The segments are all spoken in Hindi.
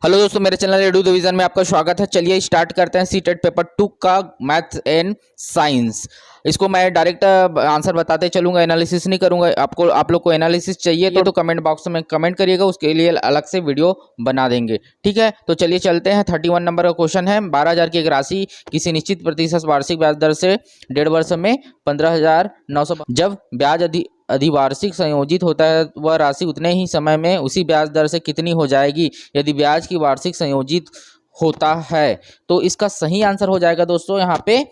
हेलो दोस्तों, मेरे चैनल एडू डिवीजन में आपका स्वागत है। चलिए स्टार्ट करते हैं सीटेट पेपर 2 का मैथ एंड साइंस। इसको मैं डायरेक्ट आंसर बताते चलूंगा, एनालिसिस नहीं करूंगा। आप लोग को एनालिसिस चाहिए तो कमेंट बॉक्स में कमेंट करिएगा, उसके लिए अलग से वीडियो बना देंगे। ठीक है, तो चलिए चलते हैं। 31 नंबर का क्वेश्चन है। 12,000 की एक राशि किसी निश्चित प्रतिशत वार्षिक ब्याज दर से 1.5 वर्ष में 15,900 जब ब्याज अधिवार्षिक संयोजित होता है, वह राशि उतने ही समय में उसी ब्याज दर से कितनी हो जाएगी यदि ब्याज की वार्षिक संयोजित होता है। तो इसका सही आंसर हो जाएगा दोस्तों यहाँ पे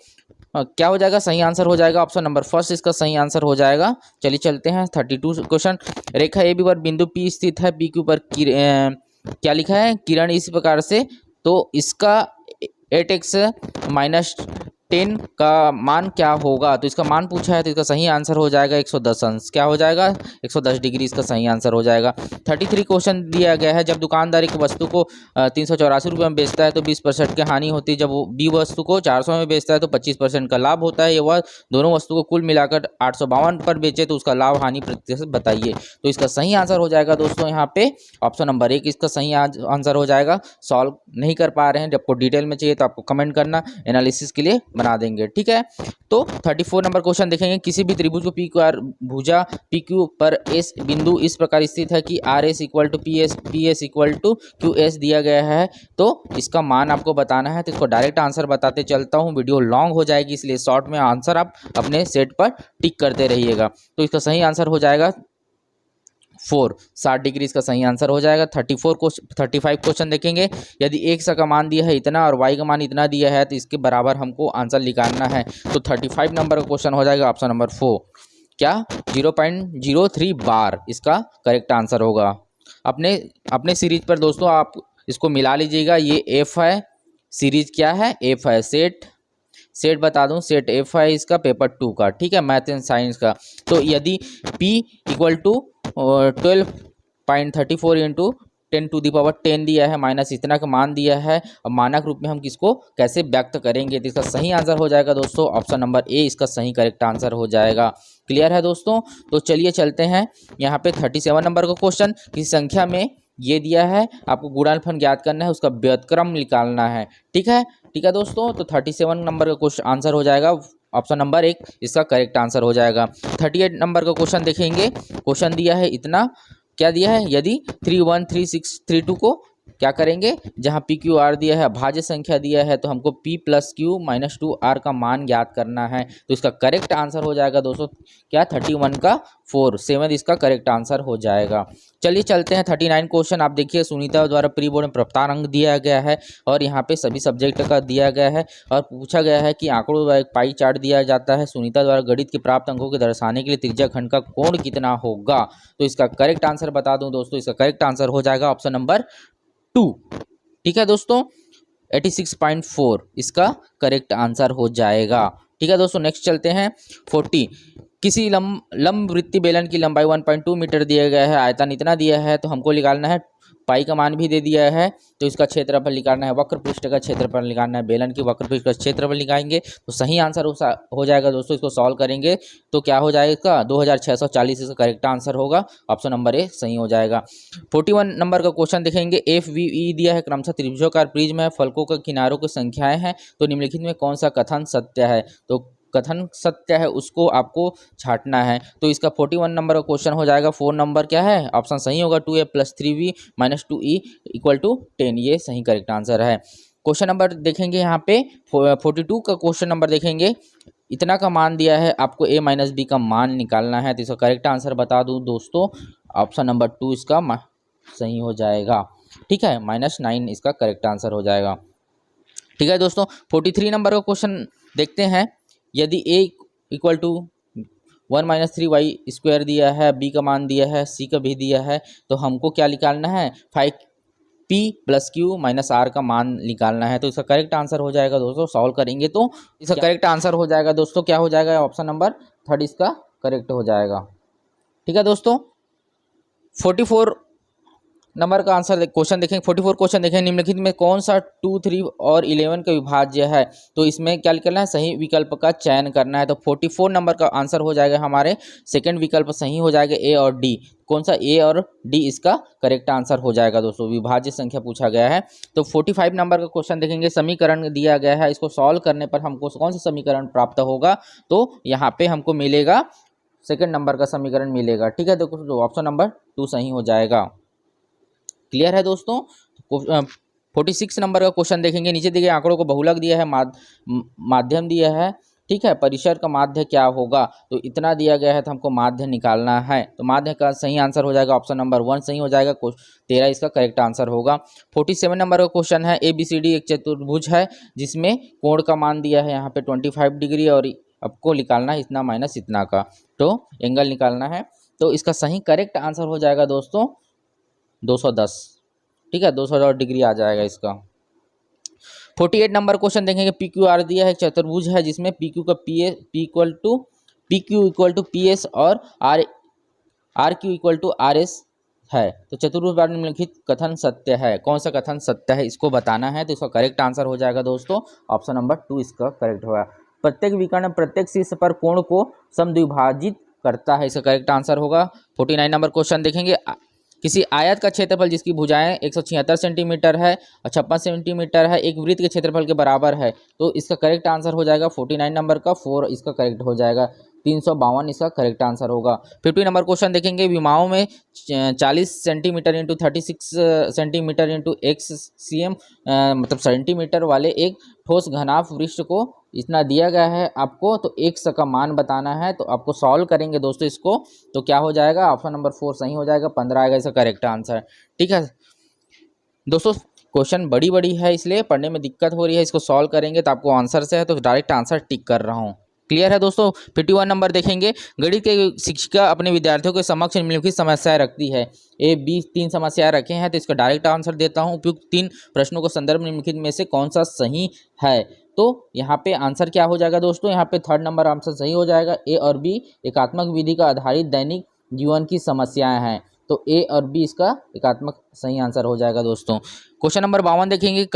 क्या हो जाएगा, सही आंसर हो जाएगा ऑप्शन नंबर फर्स्ट, इसका सही आंसर हो जाएगा। चलिए चलते हैं 32 क्वेश्चन। रेखा ए बी पर बिंदु पी स्थित है, पी क्यू पर क्या लिखा है, किरण इस प्रकार से। तो इसका 8x -10 का मान क्या होगा, तो इसका मान पूछा है, तो इसका सही आंसर हो जाएगा 110 अंश। क्या हो जाएगा, 110 डिग्री इसका सही आंसर हो जाएगा। 33 क्वेश्चन दिया गया है। जब दुकानदार एक वस्तु को 384 रुपये में बेचता है तो 20% की हानि होती है। जब वो बी वस्तु को 400 में बेचता है तो 25% का लाभ होता है। ये वह दोनों वस्तु को कुल मिलाकर 852 पर बेचे तो उसका लाभ हानि प्रतिशत बताइए। तो इसका सही आंसर हो जाएगा दोस्तों यहाँ पे ऑप्शन नंबर 1 इसका सही आंसर हो जाएगा। सॉल्व नहीं कर पा रहे हैं, जब आपको डिटेल में चाहिए तो आपको कमेंट करना, एनालिसिस के लिए बना देंगे। ठीक है, तो 34 नंबर क्वेश्चन देखेंगे। किसी भी त्रिभुज को पी क्यू आर भुजा पी क्यू पर एस बिंदु इस प्रकार स्थित है कि R S equal to P S equal to Q S दिया गया है, तो इसका मान आपको बताना है। तो इसको डायरेक्ट आंसर बताते चलता हूँ, वीडियो लॉन्ग हो जाएगी, इसलिए शॉर्ट में आंसर आप अपने सेट पर टिक करते रहिएगा। तो इसका सही आंसर हो जाएगा 60 डिग्री इसका सही आंसर हो जाएगा। 35 क्वेश्चन देखेंगे। यदि x का मान दिया है इतना और y का मान इतना दिया है तो इसके बराबर हमको आंसर निकालना है। तो 35 नंबर का क्वेश्चन हो जाएगा ऑप्शन नंबर 4, क्या 0.03 बार इसका करेक्ट आंसर होगा। अपने सीरीज पर दोस्तों आप इसको मिला लीजिएगा। ये एफ है, सीरीज क्या है, एफ है। सेट बता दूं, सेट एफ है इसका पेपर 2 का। ठीक है, मैथ एंड साइंस का। तो यदि p इक्वल टू 12.34 इंटू 10⁻10 दिया है, माइनस इतना का मान दिया है, और मानक रूप में हम किसको कैसे व्यक्त करेंगे, तो इसका सही आंसर हो जाएगा दोस्तों ऑप्शन नंबर ए इसका सही करेक्ट आंसर हो जाएगा। क्लियर है दोस्तों, तो चलिए चलते हैं यहाँ पे 37 नंबर का क्वेश्चन। किसी संख्या में ये दिया है, आपको गुणनफल ज्ञात करना है, उसका व्युत्क्रम निकालना है। ठीक है दोस्तों, तो 37 नंबर का क्वेश्चन आंसर हो जाएगा ऑप्शन नंबर 1 इसका करेक्ट आंसर हो जाएगा। 38 नंबर का क्वेश्चन देखेंगे। क्वेश्चन दिया है इतना, क्या दिया है, यदि 313632 को क्या करेंगे, जहां पी क्यू आर दिया है, भाज्य संख्या दिया है, तो हमको p + q - 2r का मान ज्ञात करना है। तो इसका करेक्ट आंसर हो जाएगा दोस्तों क्या 31 का 7 इसका करेक्ट आंसर हो जाएगा। चलिए चलते हैं 39 क्वेश्चन। आप देखिए, सुनीता द्वारा प्री बोर्ड में प्राप्तांक अंक दिया गया है और यहाँ पे सभी सब्जेक्ट का दिया गया है और पूछा गया है कि आंकड़ों द्वारा एक पाई चार्ट दिया जाता है। सुनीता द्वारा गणित के प्राप्त अंकों को दर्शाने के लिए त्रिज्या खंड का कोण कितना होगा। तो इसका करेक्ट आंसर बता दूं दोस्तों, इसका करेक्ट आंसर हो जाएगा ऑप्शन नंबर 2। ठीक है दोस्तों, 86.4 इसका करेक्ट आंसर हो जाएगा। ठीक है दोस्तों, नेक्स्ट चलते हैं 40। किसी लंब वृत्तीय बेलन की लंबाई 1.2 मीटर दिया गया है, आयतन इतना दिया है, तो हमको निकालना है, पाई का मान भी दे दिया है, तो इसका क्षेत्रफल निकालना है, वक्र पृष्ठ का क्षेत्रफल निकालना है, बेलन की वक्र पृष्ठ का क्षेत्रफल निकालेंगे तो सही आंसर हो जाएगा दोस्तों। इसको सॉल्व करेंगे तो क्या हो जाएगा, इसका 2640 इसका करेक्ट आंसर होगा, ऑप्शन नंबर ए सही हो जाएगा। 41 नंबर का क्वेश्चन देखेंगे। एफ वी ई दिया है, क्रमशः त्रिभुजाकार प्रिज्म है, फलकों के किनारों की संख्याएं हैं, तो निम्नलिखित में कौन सा कथन सत्य है। तो कथन सत्य है उसको आपको छांटना है। तो इसका 41 नंबर का क्वेश्चन हो जाएगा। 4 नंबर क्या है, ऑप्शन सही होगा 2a + 3b - 2e = 10, ये सही करेक्ट आंसर है। क्वेश्चन नंबर देखेंगे यहाँ पे 42 का क्वेश्चन नंबर देखेंगे। इतना का मान दिया है, आपको a - b का मान निकालना है, तो इसका करेक्ट आंसर बता दूं दोस्तों, ऑप्शन नंबर 2 इसका सही हो जाएगा। ठीक है, -9 इसका करेक्ट आंसर हो जाएगा। ठीक है दोस्तों, 43 नंबर का क्वेश्चन देखते हैं। यदि a = 1 - 3y² दिया है, b का मान दिया है, c का भी दिया है, तो हमको क्या निकालना है, 5p + q - r का मान निकालना है। तो इसका करेक्ट आंसर हो जाएगा दोस्तों, सॉल्व करेंगे तो इसका करेक्ट आंसर हो जाएगा दोस्तों, क्या हो जाएगा, ऑप्शन नंबर 3 इसका करेक्ट हो जाएगा। ठीक है दोस्तों, 44 नंबर का आंसर क्वेश्चन देखेंगे 44 क्वेश्चन देखेंगे निम्नलिखित में कौन सा 2, 3 और 11 का विभाज्य है। तो इसमें क्या करना है, सही विकल्प का चयन करना है। तो 44 नंबर का आंसर हो जाएगा हमारे सेकंड विकल्प सही हो जाएगा ए और डी। कौन सा, ए और डी इसका करेक्ट आंसर हो जाएगा दोस्तों। विभाज्य संख्या पूछा गया है। तो 45 नंबर का क्वेश्चन देखेंगे, समीकरण दिया गया है, इसको सॉल्व करने पर हमको कौन सा समीकरण प्राप्त होगा। तो यहाँ पे हमको मिलेगा सेकंड नंबर का समीकरण मिलेगा। ठीक है, देखो ऑप्शन नंबर 2 सही हो जाएगा। क्लियर है दोस्तों। 46 नंबर का क्वेश्चन देखेंगे, नीचे दिए गए आंकड़ों को बहुलक दिया है, माध्यम दिया है। ठीक है, परिसर का माध्य क्या होगा। तो इतना दिया गया है तो हमको माध्य निकालना है। तो माध्य का सही आंसर हो जाएगा ऑप्शन नंबर 1 सही हो जाएगा। 13 इसका करेक्ट आंसर होगा। 47 नंबर का क्वेश्चन है, ABCD एक चतुर्भुज है जिसमें कोण का मान दिया है यहाँ पे 25 डिग्री और आपको निकालना है इतना माइनस इतना का, तो एंगल निकालना है। तो इसका सही करेक्ट आंसर हो जाएगा दोस्तों 210। ठीक है, 210 डिग्री आ जाएगा इसका। 48 नंबर क्वेश्चन देखेंगे, PQR दिया है, चतुर्भुज है जिसमें PQ का PQ इक्वल टू PS और RQ इक्वल टू RS है। तो चतुर्भुज बार निम्नलिखित कथन सत्य है। कौन सा कथन सत्य है इसको बताना है। तो इसका करेक्ट आंसर हो जाएगा दोस्तों ऑप्शन नंबर 2 इसका करेक्ट होगा। प्रत्येक विकर्ण प्रत्येक शीर्ष पर कोण को समद्विभाजित करता है, इसका करेक्ट आंसर होगा। 49 नंबर क्वेश्चन देखेंगे, किसी आयत का क्षेत्रफल जिसकी भुजाएं 176 सेंटीमीटर है और 56 सेंटीमीटर है एक वृत्त के क्षेत्रफल के बराबर है। तो इसका करेक्ट आंसर हो जाएगा 49 नंबर का 4 इसका करेक्ट हो जाएगा। 352 इसका करेक्ट आंसर होगा। 50 नंबर क्वेश्चन देखेंगे, विमाओं में 40 centimetre into 36 centimetre into x cm मतलब सेंटीमीटर वाले एक ठोस घनाभ वृक्ष को इतना दिया गया है आपको। तो x का मान बताना है। तो आपको सॉल्व करेंगे दोस्तों इसको, तो क्या हो जाएगा ऑप्शन नंबर 4 सही हो जाएगा। 15 आएगा इसका करेक्ट आंसर। ठीक है दोस्तों, क्वेश्चन बड़ी है इसलिए पढ़ने में दिक्कत हो रही है। इसको सॉल्व करेंगे तो आपको आंसर से है, तो डायरेक्ट आंसर टिक कर रहा हूँ। क्लियर है दोस्तों। 51 नंबर देखेंगे, गणित के शिक्षिका अपने विद्यार्थियों के समक्ष निम्नलिखित समस्याएं रखती है। A, B 3 समस्याएं रखे हैं। तो इसका डायरेक्ट आंसर देता हूं। उपयुक्त 3 प्रश्नों को संदर्भ निम्नलिखित में से कौन सा सही है। तो यहाँ पे आंसर क्या हो जाएगा दोस्तों, यहाँ पे 3rd नंबर आंसर सही हो जाएगा। A और B एकात्मक विधि का आधारित दैनिक जीवन की समस्याएं हैं। तो A और B इसका एकात्मक सही आंसर हो जाएगा दोस्तों। क्वेश्चन नंबर 52 देखेंगे,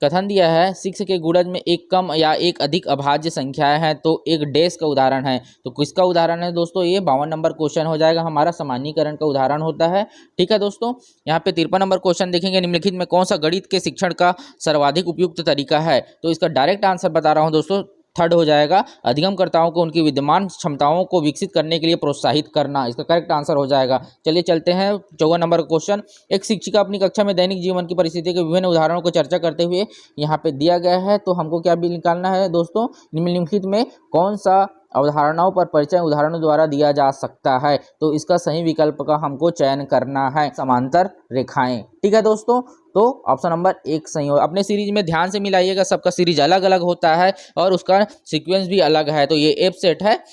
कथन दिया है 6 के गुणज में एक कम या एक अधिक अभाज्य संख्याएं हैं। तो एक डैश का उदाहरण है। तो किसका उदाहरण है दोस्तों, ये 52 नंबर क्वेश्चन हो जाएगा हमारा, सामान्यीकरण का उदाहरण होता है। ठीक है दोस्तों, यहाँ पे 53 नंबर क्वेश्चन देखेंगे, निम्नलिखित में कौन सा गणित के शिक्षण का सर्वाधिक उपयुक्त तरीका है। तो इसका डायरेक्ट आंसर बता रहा हूँ दोस्तों, 3rd हो जाएगा। अधिगमकर्ताओं को उनकी विद्यमान क्षमताओं को विकसित करने के लिए प्रोत्साहित करना, इसका करेक्ट आंसर हो जाएगा। चलिए चलते हैं 54 नंबर का क्वेश्चन, एक शिक्षिका अपनी कक्षा में दैनिक जीवन की परिस्थिति के विभिन्न उदाहरणों को चर्चा करते हुए यहाँ पे दिया गया है। तो हमको क्या भी निकालना है दोस्तों, निम्नलिखित में कौन सा अवधारणाओं पर परिचय उदाहरणों द्वारा दिया जा सकता है। तो इसका सही विकल्प का हमको चयन करना है, समांतर रेखाएं। ठीक है दोस्तों, तो ऑप्शन नंबर 1 सही हो। अपने सीरीज में ध्यान से मिलाइएगा, सबका सीरीज अलग अलग होता है और उसका सीक्वेंस भी अलग है। तो ये एफ सेट है।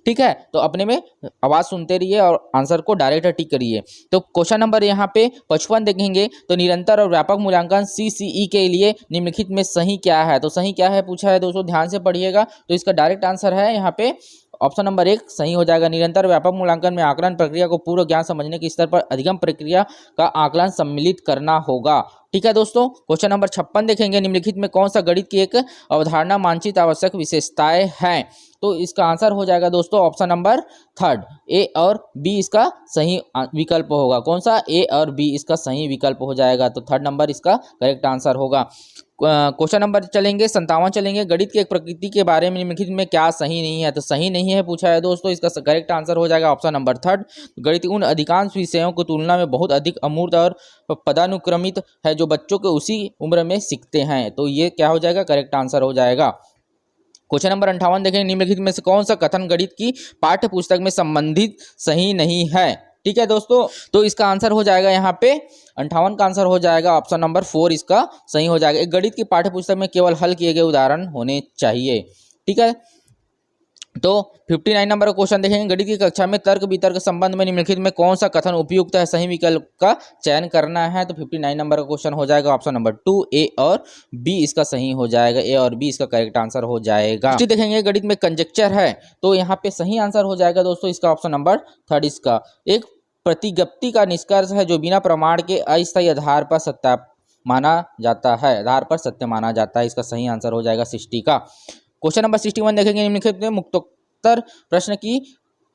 ठीक है, तो अपने में आवाज़ सुनते रहिए और आंसर को डायरेक्ट टिक करिए। तो क्वेश्चन नंबर यहाँ पे 55 देखेंगे, तो निरंतर और व्यापक मूल्यांकन CCE के लिए निम्नलिखित में सही क्या है। तो सही क्या है पूछा है दोस्तों, ध्यान से पढ़िएगा। तो इसका डायरेक्ट आंसर है यहाँ पे ऑप्शन नंबर 1 सही हो जाएगा। निरंतर व्यापक मूल्यांकन में आकलन प्रक्रिया को पूर्व ज्ञान समझने के स्तर पर अधिगम प्रक्रिया का आकलन सम्मिलित करना होगा। ठीक है दोस्तों, क्वेश्चन नंबर 56 देखेंगे, निम्नलिखित में कौन सा गणित की एक अवधारणा मानचित्र आवश्यक विशेषताएं हैं। तो इसका आंसर हो जाएगा दोस्तों ऑप्शन नंबर 3rd, A और B इसका सही विकल्प होगा। कौन सा, A और B इसका सही विकल्प हो जाएगा। तो 3rd नंबर इसका करेक्ट आंसर होगा। क्वेश्चन नंबर चलेंगे 57 चलेंगे, गणित के एक प्रकृति के बारे में निम्नलिखित में क्या सही नहीं है। तो सही नहीं है पूछा है दोस्तों, इसका करेक्ट आंसर हो जाएगा ऑप्शन नंबर 3rd। गणित उन अधिकांश विषयों की तुलना में बहुत अधिक अमूर्त और पदानुक्रमित है जो बच्चों के उसी उम्र में सीखते हैं। तो ये क्या हो जाएगा, करेक्ट आंसर हो जाएगा। क्वेश्चन नंबर 58 देखेंगे, निम्नलिखित में से कौन सा कथन गणित की पाठ्य पुस्तक में संबंधित सही नहीं है। ठीक है दोस्तों, तो इसका आंसर हो जाएगा यहाँ पे 58 का आंसर हो जाएगा ऑप्शन नंबर 4 इसका सही हो जाएगा। एक गणित की पाठ्य पुस्तक में केवल हल किए गए उदाहरण होने चाहिए। ठीक है, तो 59 नंबर का क्वेश्चन देखेंगे, गणित की कक्षा में तर्क वितर्क संबंध में निम्नलिखित में कौन सा कथन उपयुक्त है। सही विकल्प का चयन करना है। तो 59 नंबर का क्वेश्चन हो जाएगा ऑप्शन नंबर 2, A और B इसका सही हो जाएगा। A और B इसका करेक्ट आंसर हो जाएगा। देखेंगे गणित में कंजेक्चर है, तो यहाँ पे सही आंसर हो जाएगा दोस्तों इसका ऑप्शन नंबर 3rd इसका। एक प्रतिज्ञप्ति का निष्कर्ष है जो बिना प्रमाण के अस्थायी आधार पर सत्य माना जाता है, आधार पर सत्य माना जाता है। इसका सही आंसर हो जाएगा 60 का। क्वेश्चन नंबर 61 देखेंगे, निम्नलिखित में मुक्तोत्तर प्रश्न की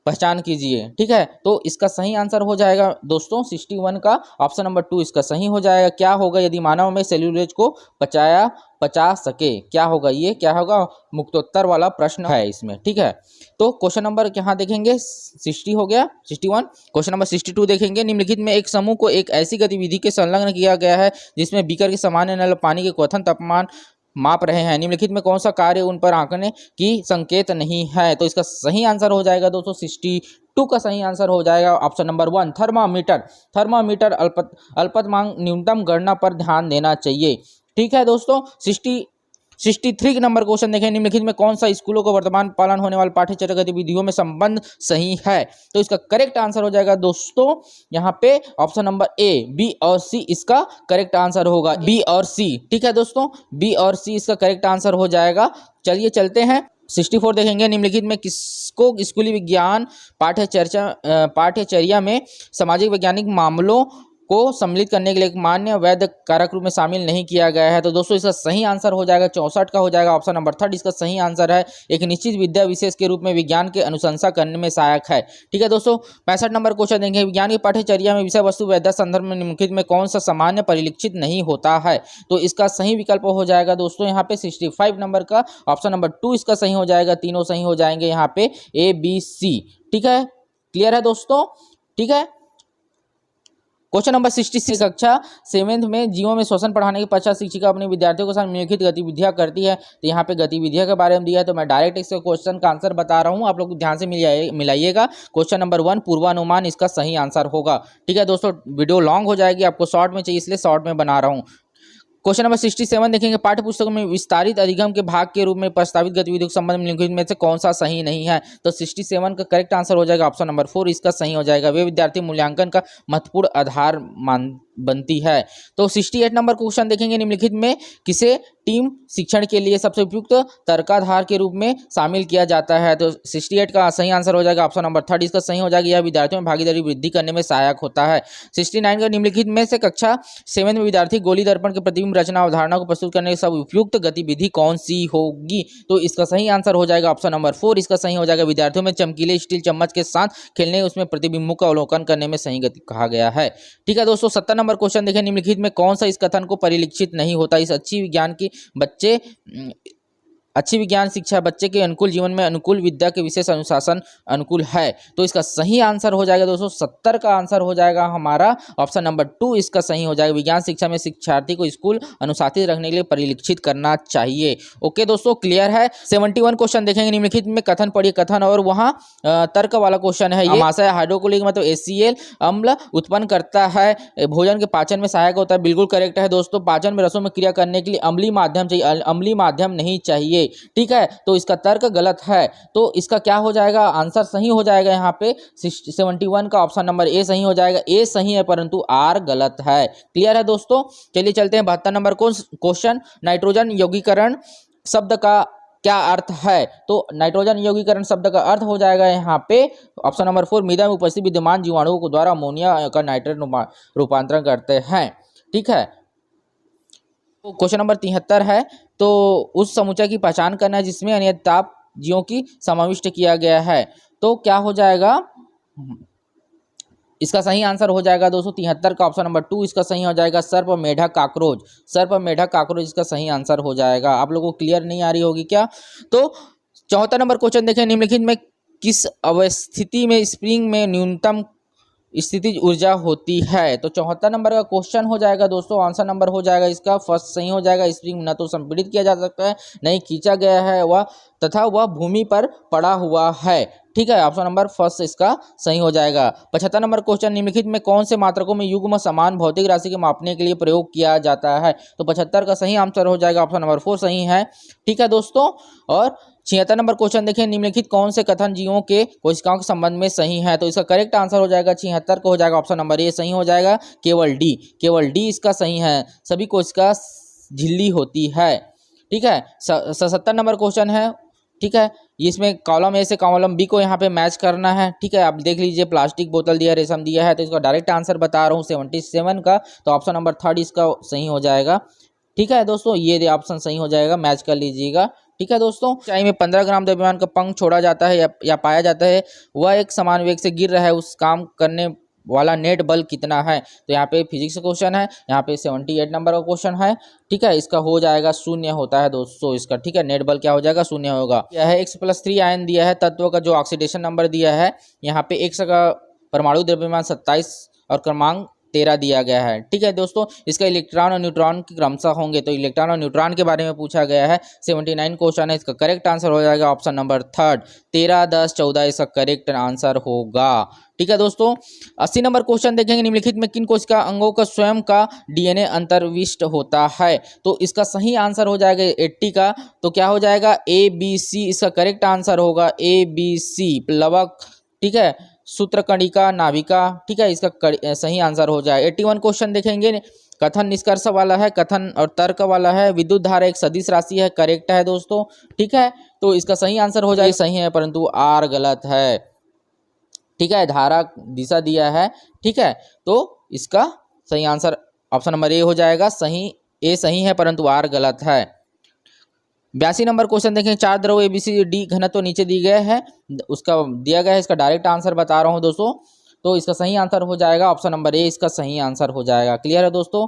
पहचान कीजिए। ठीक है, तो इसका सही आंसर हो जाएगा दोस्तों 61 का ऑप्शन नंबर 2 इसका सही हो जाएगा। क्या होगा यदि मानव में सेल्यूलोज को पचा सके, क्या होगा, ये क्या होगा, मुक्तोत्तर वाला प्रश्न है इसमें। ठीक है, तो क्वेश्चन नंबर यहाँ देखेंगे 60 हो गया 61। क्वेश्चन नंबर 62 देखेंगे, निम्नलिखित में एक समूह को एक ऐसी गतिविधि के संलग्न किया गया है जिसमें बीकर के सामान्य नल पानी के क्वथन तापमान माप रहे हैं। निम्नलिखित में कौन सा कार्य उन पर आंकने की संकेत नहीं है? तो इसका सही आंसर हो जाएगा दोस्तों 62 का सही आंसर हो जाएगा ऑप्शन नंबर 1 थर्मामीटर। थर्मामीटर अल्पतमांक न्यूनतम गणना पर ध्यान देना चाहिए। ठीक है दोस्तों, 63 नंबर क्वेश्चन देखें, निम्नलिखित में कौन सा स्कूलों को वर्तमान पालन होने वाले पाठ्यचर्या गतिविधियों में संबंध सही है? तो इसका करेक्ट आंसर हो जाएगा दोस्तों यहाँ पे ऑप्शन नंबर ए, बी और सी इसका करेक्ट आंसर होगा, बी और सी। ठीक है दोस्तों, बी और सी इसका करेक्ट आंसर हो जाएगा। चलिए चलते हैं 64 देखेंगे, निम्नलिखित में किसको स्कूली विज्ञान पाठ्यचर्या में सामाजिक वैज्ञानिक मामलों को सम्मिलित करने के लिए एक मान्य वैध कारक रूप में शामिल नहीं किया गया है? तो दोस्तों इसका सही आंसर हो जाएगा 64 का हो जाएगा ऑप्शन नंबर 3 इसका सही आंसर है। एक निश्चित विद्या विशेष के रूप में विज्ञान के अनुशंसा करने में सहायक है। ठीक है दोस्तों, 65 नंबर क्वेश्चन देंगे, विज्ञान की पाठ्यचर्या में विषय वस्तु वैध संदर्भ में निम्नलिखित में कौन सा सामान्य परिलक्षित नहीं होता है? तो इसका सही विकल्प हो जाएगा दोस्तों यहाँ पे 65 नंबर का ऑप्शन नंबर 2 इसका सही हो जाएगा। तीनों सही हो जाएंगे यहाँ पे ए बी सी। ठीक है, क्लियर है दोस्तों? ठीक है, क्वेश्चन नंबर 66, कक्षा 7 में जीवों में श्वसन पढ़ाने के पश्चात शिक्षिका अपने विद्यार्थियों के साथ निम्नलिखित गतिविधियां करती है। तो यहाँ पे गतिविधियों के बारे में दिया है, तो मैं डायरेक्ट इसके क्वेश्चन का आंसर बता रहा हूँ, आप लोग ध्यान से मिलाइएगा। क्वेश्चन नंबर 1 पूर्वानुमान इसका सही आंसर होगा। ठीक है दोस्तों, वीडियो लॉन्ग हो जाएगी, आपको शॉर्ट में चाहिए इसलिए शॉर्ट में बना रहा हूँ। क्वेश्चन नंबर 67 देखेंगे, पाठ्य पुस्तक में विस्तारित अधिगम के भाग के रूप में प्रस्तावित गतिविधियों के संबंध में निम्नलिखित में से कौन सा सही नहीं है? तो 67 का करेक्ट आंसर हो जाएगा ऑप्शन नंबर 4 इसका सही हो जाएगा। वे विद्यार्थी मूल्यांकन का महत्वपूर्ण आधार बनती है। तो 68 नंबर क्वेश्चन देखेंगे, निम्नलिखित में किसे टीम शिक्षण के लिए सबसे उपयुक्त तर्काधार के रूप में शामिल किया जाता है? तो 68 का सही आंसर हो जाएगा ऑप्शन नंबर 3 इसका सही हो जाएगा। यह विद्यार्थियों में भागीदारी वृद्धि करने में सहायक होता है। 69 का निम्नलिखित में से कक्षा 7 में विद्यार्थी गोली दर्पण के प्रतिबिंब रचना अवधारणा को प्रस्तुत करने की सब उपयुक्त गतिविधि कौन सी होगी? तो इसका सही आंसर हो जाएगा ऑप्शन नंबर 4 इसका सही हो जाएगा। विद्यार्थियों में चमकीले स्टील चम्मच के साथ खेलने उसमें प्रतिबिंबों का अवलोकन करने में सही गति कहा गया है। ठीक है दोस्तों, 70 नंबर क्वेश्चन देखें, निम्नलिखित में कौन सा इस कथन को परिलक्षित नहीं होता? इस अच्छी विज्ञान शिक्षा बच्चे के अनुकूल जीवन में अनुकूल विद्या के विशेष अनुशासन अनुकूल है। तो इसका सही आंसर हो जाएगा दोस्तों 70 का आंसर हो जाएगा हमारा ऑप्शन नंबर 2 इसका सही हो जाएगा। विज्ञान शिक्षा में शिक्षार्थी को स्कूल अनुशासित रखने के लिए परिलक्षित करना चाहिए। ओके दोस्तों, क्लियर है। 71 क्वेश्चन देखेंगे, निम्नलिखित में कथन पढ़िए कथन और वहाँ तर्क वाला क्वेश्चन है। आमाशय हाइड्रोक्लोरिक मतलब HCl अम्ल उत्पन्न करता है, भोजन के पाचन में सहायक होता है। बिल्कुल करेक्ट है दोस्तों, पाचन में रसों में क्रिया करने के लिए अम्लीय माध्यम चाहिए, अम्लीय माध्यम नहीं चाहिए। ठीक है, तो इसका तर्क गलत है, तो इसका क्या हो जाएगा, आंसर सही हो जाएगा यहाँ पे 71 का ऑप्शन नंबर ए सही हो जाएगा। ए सही है परंतु आर गलत है। क्लियर है दोस्तों? चलिए चलते हैं 72 नंबर क्वेश्चन, नाइट्रोजन यौगीकरण शब्द का क्या अर्थ है? तो नाइट्रोजन यौगीकरण शब्द का अर्थ हो जाएगा यहाँ पे ऑप्शन नंबर 4 मृदा में उपस्थित विद्यमान जीवाणुओं को द्वारा अमोनिया का नाइट्रेट रूपांतरण करते हैं। ठीक है, तो क्वेश्चन नंबर 73 है, तो उस समुच्चय की पहचान करना है जिसमें अनियत ताप जीवों की समाविष्ट किया गया है। तो क्या हो जाएगा, इसका सही आंसर हो जाएगा दोस्तों 73 का ऑप्शन नंबर 2 इसका सही हो जाएगा। सर्प मेढक काकरोच, सर्प मेढक काकरोच इसका सही आंसर हो जाएगा। आप लोगों को क्लियर नहीं आ रही होगी क्या? तो 74 नंबर क्वेश्चन देखें, निम्नलिखित में किस अवस्थिति में स्प्रिंग में न्यूनतम स्थितिज ऊर्जा होती है? तो 74 नंबर का क्वेश्चन हो जाएगा दोस्तों, आंसर नंबर हो जाएगा इसका फर्स्ट सही हो जाएगा। स्प्रिंग न तो संपीड़ित किया जा सकता है, नहीं खींचा गया है वह, तथा वह भूमि पर पड़ा हुआ है। ठीक है, ऑप्शन नंबर फर्स्ट इसका सही हो जाएगा। 75 नंबर क्वेश्चन, निम्नलिखित में कौन से मात्रकों में युग्म समान भौतिक राशि के मापने के लिए प्रयोग किया जाता है? तो 75 का सही आंसर हो जाएगा ऑप्शन नंबर 4 सही है। ठीक है दोस्तों, और 76 नंबर क्वेश्चन देखें, निम्नलिखित कौन से कथन जीवों के कोशिकाओं के संबंध में सही है? तो इसका करेक्ट आंसर हो जाएगा 76 को हो जाएगा ऑप्शन नंबर ए सही हो जाएगा। केवल डी इसका सही है, सभी कोशिका झिल्ली होती है। ठीक है, 77 नंबर क्वेश्चन है, ठीक है। इसमें कॉलम ए से कॉलम बी को यहाँ पे मैच करना है, ठीक है। आप देख लीजिए प्लास्टिक बोतल दिया, रेशम दिया है, तो इसका डायरेक्ट आंसर बता रहा हूँ 77 का, तो ऑप्शन नंबर 3 इसका सही हो जाएगा, ठीक है दोस्तों। ये ऑप्शन सही हो जाएगा, मैच कर लीजिएगा, ठीक है दोस्तों। ऊंचाई में 15 ग्राम द्रव्यमान का पंख छोड़ा जाता है या पाया जाता है, वह एक समान वेग से गिर रहा है, उस काम करने वाला नेट बल कितना है। तो यहाँ पे फिजिक्स का क्वेश्चन है, यहाँ पे 78 नंबर का क्वेश्चन है, ठीक है। इसका हो जाएगा 0 होता है दोस्तों इसका, ठीक है। नेट बल क्या हो जाएगा, 0 होगा। यह है X+3 आयन दिया है, तत्व का जो ऑक्सीडेशन नंबर दिया है, यहाँ पे X का परमाणु द्रव्यमान 27 और क्रमांक 13 दिया गया है, ठीक है दोस्तों। इसका इलेक्ट्रॉन और न्यूट्रॉन की क्रमशः होंगे, तो इलेक्ट्रॉन और न्यूट्रॉन के बारे में पूछा गया है। 79 क्वेश्चन है, इसका करेक्ट आंसर हो जाएगा ऑप्शन नंबर 3 13, 10, 14 इसका करेक्ट आंसर होगा, ठीक है दोस्तों। 80 नंबर क्वेश्चन देखेंगे, निम्नलिखित में किन कोशिका अंगों का स्वयं का डीएनए अंतर्विष्ट होता है। तो इसका सही आंसर हो जाएगा 80 का, तो क्या हो जाएगा ABC इसका करेक्ट आंसर होगा, ABC प्लवक, ठीक है, सूत्रकणिका, नाभिका, ठीक है, इसका सही आंसर हो जाए। 81 क्वेश्चन देखेंगे, कथन निष्कर्ष वाला है, कथन और तर्क वाला है। विद्युत धारा एक सदिश राशि है, करेक्ट है दोस्तों, ठीक है। तो इसका सही आंसर हो जाए, सही है परंतु आर गलत है, ठीक है। धारा दिशा दिया है, ठीक है, तो इसका सही आंसर ऑप्शन नंबर ए हो जाएगा, ए सही है परंतु आर गलत है। 82 नंबर क्वेश्चन देखें, 4 द्रव ABCD घनत्व तो नीचे दी गए हैं, उसका दिया गया है, इसका डायरेक्ट आंसर बता रहा हूं दोस्तों, तो इसका सही आंसर हो जाएगा ऑप्शन नंबर ए इसका सही आंसर हो जाएगा, क्लियर है दोस्तों।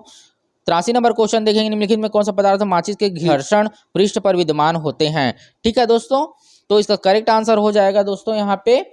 83 नंबर क्वेश्चन देखेंगे, निम्नलिखित में कौन सा पदार्थ माचिस के घर्षण पृष्ठ पर विद्यमान होते हैं, ठीक है दोस्तों। तो इसका करेक्ट आंसर हो जाएगा दोस्तों यहाँ पे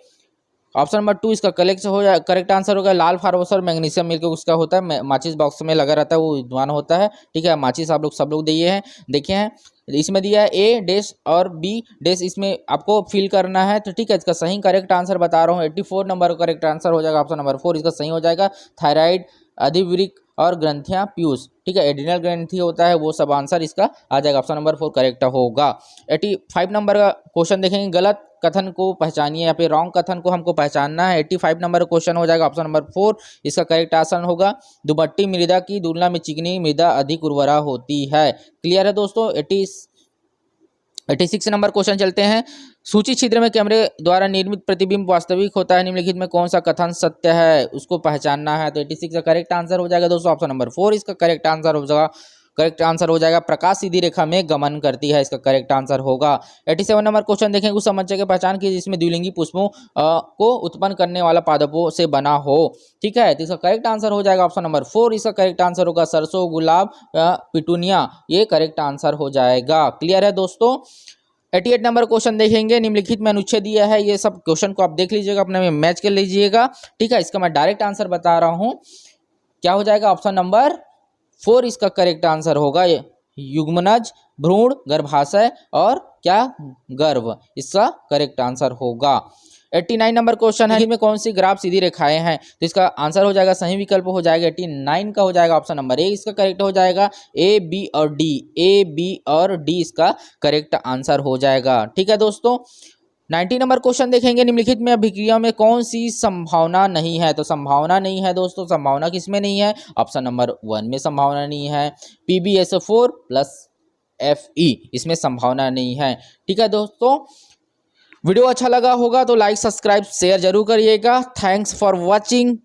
ऑप्शन नंबर 2 इसका करेक्ट आंसर होगा, लाल फास्फोरस मैग्नीशियम मिलकर उसका होता है, माचिस बॉक्स में लगा रहता है, वो विद्यमान होता है, ठीक है। माचिस आप लोग सब लोग देखे हैं, इसमें दिया है A डैश और B डैश, इसमें आपको फिल करना है, तो ठीक है। इसका सही करेक्ट आंसर बता रहा हूँ, 84 नंबर का करेक्ट आंसर हो जाएगा, ऑप्शन नंबर 4 इसका सही हो जाएगा। थायराइड, अधिवृक्क और ग्रंथियां पीयूष, ठीक है, एड्रिनल ग्रंथि होता है, वो सब आंसर इसका आ जाएगा, ऑप्शन नंबर 4 करेक्ट होगा। 85 नंबर का क्वेश्चन देखेंगे, गलत कथन को पहचानिए, यहाँ पे रॉन्ग कथन को हमको पहचानना है। 85 नंबर क्वेश्चन हो जाएगा, ऑप्शन नंबर 4 इसका करेक्ट आंसर होगा। दुबट्टी मृदा की तुलना में चिकनी मृदा अधिक उर्वरा होती है, क्लियर है दोस्तों। 86 नंबर क्वेश्चन चलते हैं, सूची छिद्र में कैमरे द्वारा निर्मित प्रतिबिंब वास्तविक होता है, निम्नलिखित में कौन सा कथन सत्य है, उसको पहचानना है। तो 86 का करेक्ट आंसर हो जाएगा दोस्तों, ऑप्शन नंबर 4 इसका करेक्ट आंसर हो जाएगा। करेक्ट आंसर हो जाएगा, प्रकाश सीधी रेखा में गमन करती है, इसका करेक्ट आंसर होगा। 87 नंबर क्वेश्चन देखेंगे, उस समस्या की पहचान की जिसमें द्विलिंगी पुष्पों को उत्पन्न करने वाला पादपों से बना हो, ठीक है। तो इसका करेक्ट आंसर हो जाएगा ऑप्शन नंबर 4 इसका करेक्ट आंसर होगा, सरसों, गुलाब, पिटूनिया, ये करेक्ट आंसर हो जाएगा, क्लियर है दोस्तों। 88 नंबर क्वेश्चन देखेंगे, निम्नलिखित में अनुच्छेद दिया है, ये सब क्वेश्चन को आप देख लीजिएगा, अपने में मैच कर लीजिएगा, ठीक है। इसका मैं डायरेक्ट आंसर बता रहा हूं, क्या हो जाएगा ऑप्शन नंबर 4 इसका करेक्ट आंसर होगा। युग्मनज, भ्रूण, गर्भाशय और क्या गर्भ, इसका करेक्ट आंसर होगा। 89 नंबर क्वेश्चन है, इसमें कौन सी ग्राफ सीधी रेखाएं हैं, तो इसका आंसर हो जाएगा, सही विकल्प हो जाएगा 89 का हो जाएगा, ऑप्शन नंबर ए इसका करेक्ट हो जाएगा। A B और D इसका करेक्ट आंसर हो जाएगा, ठीक है दोस्तों। 90 नंबर क्वेश्चन देखेंगे, निम्नलिखित में अभिक्रिया में कौन सी संभावना नहीं है, तो संभावना नहीं है दोस्तों, संभावना किसमें नहीं है, ऑप्शन नंबर 1 में संभावना नहीं है। PbSO4 प्लस Fe इसमें संभावना नहीं है, ठीक है दोस्तों। वीडियो अच्छा लगा होगा तो लाइक, सब्सक्राइब, शेयर जरूर करिएगा। Thanks for watching,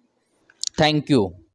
thank you.